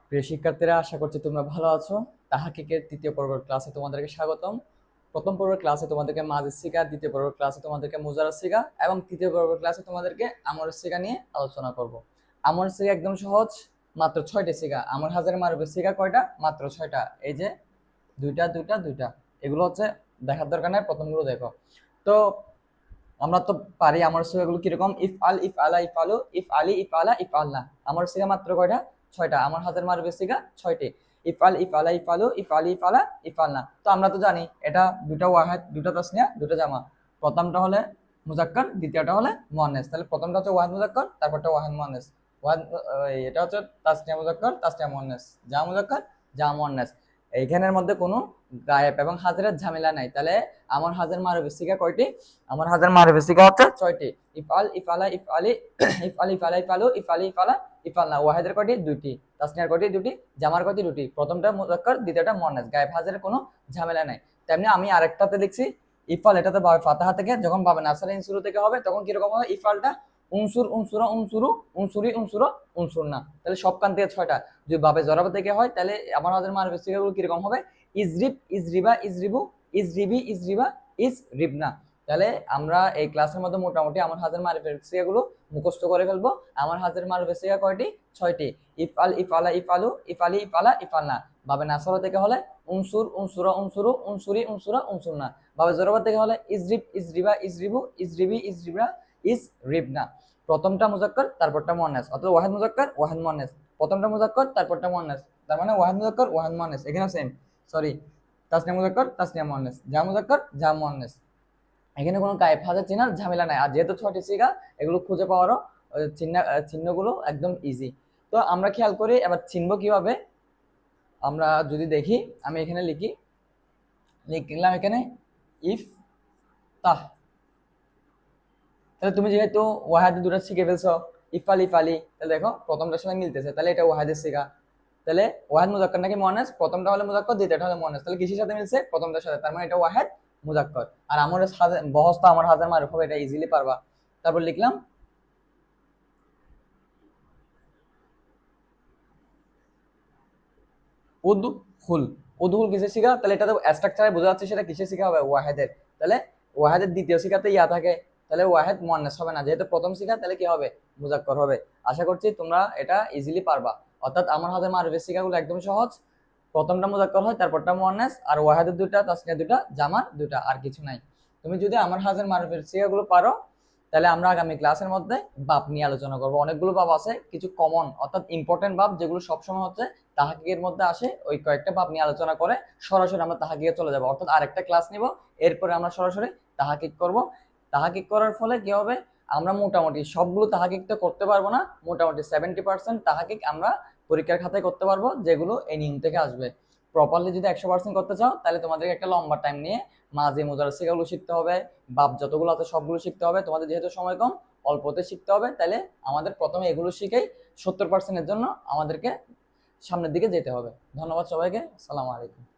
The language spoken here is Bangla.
প্রিয় শিক্ষার্থীরা, আশা করছি তোমরা ভালো আছো। তাহকিকের তৃতীয় পর্বের ক্লাসে তোমাদেরকে স্বাগতম। প্রথম পর্বের ক্লাসে তোমাদেরকে মাজিদ সিগা, দ্বিতীয় পর্বের ক্লাসে তোমাদেরকে মুজারাদ সিগা এবং তৃতীয় পর্বের ক্লাসে তোমাদেরকে আমরের সিগা নিয়ে আলোচনা করব। আমরের সিগা একদম সহজ, মাত্র 6টি সিগা। আমর হাজারের মারুফের সিগা কয়টা? মাত্র 6টা। এই যে দুইটা দুইটা দুইটা, এগুলো হচ্ছে দেখার দরকার নাই, প্রথমগুলো দেখো। তো আমরা তো পারি আমার সিগাগুলো কিরকম, ইফ আল, ইফ আলা, ইফ আলু, ইফ আলি, ইফ আলা, ইফ আল্লাহ। আমার সিগা মাত্র কয়টা? 6টা। আমার হাতের মারুফের সিগা 6টি। ইফ আল, ইফ আলা, ইফ আলু, ইফ আলি, ইফ আলা, ইফ আল্লাহ। তো আমরা তো জানি এটা দুটা ওয়াহিদ, দুটা তাসনিয়া, দুটা জামা। প্রথমটা হলে মুজাক্কার, দ্বিতীয়টা হলে মুয়ান্নাস। তাহলে প্রথমটা হচ্ছে ওয়াহিদ মুজাক্কার, তারপরটা ওয়াহিদ মুয়ান্নাস। ওয়াহিদ এটা হচ্ছে তাসনিয়া মুজাক্কার, তাসনিয়া মুয়ান্নাস, জামা মুজাক্কার, জামা মুয়ান্নাস। এইখানের মধ্যে কোনো গায়েব এবং হাজিরের ঝামেলা নাই। তাহলে আমার হাজার মারুফের সিগা কয়টি? আমার হাজার মারুফের সিগা হচ্ছে 6টি। ইফআল, ইফআলা, ইফআলি, ইফআলি, ইফআলা, ইফআলু, ইফআলি, ইফআলা, ইফআলনা। ওয়াহিদের কয়টি? 2টি। তাসনিয়ার কয়টি? 2টি। জামার কয়টি? 2টি। প্রথমটা মুজাক্কার, দ্বিতীয়টা মুয়ান্নাস। গায়েব হাজিরের কোনো ঝামেলা নাই। তেমনি আমি আরেকটাতে লিখছি ইফআল, এটাতে বাবে ফাতাহা থেকে যখন বাবে নাসারিন শুরু থেকে হবে তখন কিরকম হবে? ইফআলটা উনসুর, উনসুরা, উনসুরু, উনসুরি, উনসুরা, উনসুরনা। তাহলে সব কান থেকে 6টা। যদি বাবে জরাবা থেকে হয় তাহলে আমার হাজার মারুফের সিগাগুলো কিরকম হবে? ইজরিব, ইজরিবা, ইজরিবু, ইজরিবি, ইজরিবা, ইজরিবনা। তাহলে আমরা এই ক্লাসের মধ্যে মোটামুটি আমার হাজার মারুফের সিগাগুলো মুখস্থ করে ফেলবো। আমার হাজার মারুফের সিগা কয়টি? 6টি। ইফআল, ইফআলা, ইফআলু, ইফআলি, ইফআলা, ইফআলনা। বাবে নাসরা থেকে হলে উনসুর, উনসুরা, উনসুরু, উনসুরি, উনসুরা, উনসুরনা। বাবে জরবা থেকে হলে ইজরিব, ইজরিবা, ইজরিবু, ইজরিবি, ইজরিবা, ইজরিবনা। প্রথমটা মুজাক্কার, তারপরটা মুয়ান্নাস। অর্থাৎ ওয়াহিদ মুজাক্কার, ওয়াহিদ মুয়ান্নাস। প্রথমটা মুজাক্কার, তারপরটা মুয়ান্নাস। তার মানে ওয়াহিদ মুজাক্কার, ওয়াহিদ মুয়ান্নাস। এখানেও সেম। সরি, তাসনিয়া মুজাক্কার, তাসনিয়া মুয়ান্নাস, জামা মুজাক্কার, জামা মুয়ান্নাস। এখানে কোনো গায়েব হাজার চেনার ঝামেলা নাই। আর যেহেতু 6টি সিগা, এগুলো খুঁজে পাওয়ারও চিহ্নগুলো একদম ইজি। তো আমরা খেয়াল করি এবার চিনব কিভাবে। আমরা যদি দেখি, আমি এখানে লিখলাম এখানে ইফ তাহ। তাহলে তুমি যেহেতু ওয়াহাদের দুটো শিখে ফেলছো, ইফালি, ইফালি, তাহলে দেখো প্রথমটার সাথে মিলতেছে, তাহলে এটা ওয়াহাদের সিগা। তাহলে ওয়াহিদ মুজাক্কার নাকি মুয়ান্নাস? প্রথমটা হলে মুজাক্কার, দ্বিতীয়টা হলে মুয়ান্নাস। তাহলে কিসের সাথে মিলছে? প্রথমটার সাথে। তার মানে এটা ওয়াহিদ মুজাক্কার। আর আমার বহস্ত আমার হাজার মারুফ হবে, এটা ইজিলি পারবা। তারপর লিখলাম উদহুল। উদহুল কিসের সিগা? তাহলে এটা তো স্ট্রাকচারে বোঝা যাচ্ছে সেটা কিসের সিগা হবে? ওয়াহিদের। তাহলে ওয়াহিদের দ্বিতীয় সিগাতে ইয়া থাকে, তাহলে ওয়াহিদ মুয়ান্নাস হবে না। যেহেতু প্রথম সিগা, তাহলে কি হবে? মুজাক্কার হবে। আশা করছি তোমরা এটা ইজিলি পারবা। অর্থাৎ আমার হাজার মারুফের সিগাগুলো একদম সহজ। প্রথমটা মুজাক্কার হয়, তারপরটা মুয়ান্নাস, আর ওয়াহিদের দুইটা, তাসনিয়া দুইটা, জামার দুইটা, আর কিছু নাই। তুমি যদি আমার হাজার মারুফের সিগাগুলো পারো, তাহলে আমরা আগামী ক্লাসের মধ্যে বাপ নিয়ে আলোচনা করবো। অনেকগুলো বাপ আছে, কিছু কমন অর্থাৎ ইম্পর্টেন্ট বাপ যেগুলো সবসময় হচ্ছে তাহাকিকের মধ্যে আসে, ওই কয়েকটা বাপ নিয়ে আলোচনা করে সরাসরি আমরা তাহাকিকে চলে যাবো। অর্থাৎ আরেকটা ক্লাস নিব, এরপরে আমরা সরাসরি তাহাকিক করব। তাহাকিক করার ফলে কি হবে? আমরা মোটামুটি সবগুলো তাহাকিক তো করতে পারবো না, মোটামুটি 70% তাহাকিক আমরা পরীক্ষার খাতায় করতে পারবো, যেগুলো এই নিয়ম থেকে আসবে। প্রপারলি যদি 100% করতে চাও, তাহলে তোমাদেরকে একটা লম্বা টাইম নিয়ে মাঝে মুজার সিগাগুলো শিখতে হবে, বাপ যতগুলো আছে সবগুলো শিখতে হবে। তোমাদের যেহেতু সময় কম, অল্পতে শিখতে হবে। তাহলে আমাদের প্রথমে এগুলো শিখেই 70%-এর জন্য আমাদেরকে সামনের দিকে যেতে হবে। ধন্যবাদ সবাইকে। আসসালামু আলাইকুম।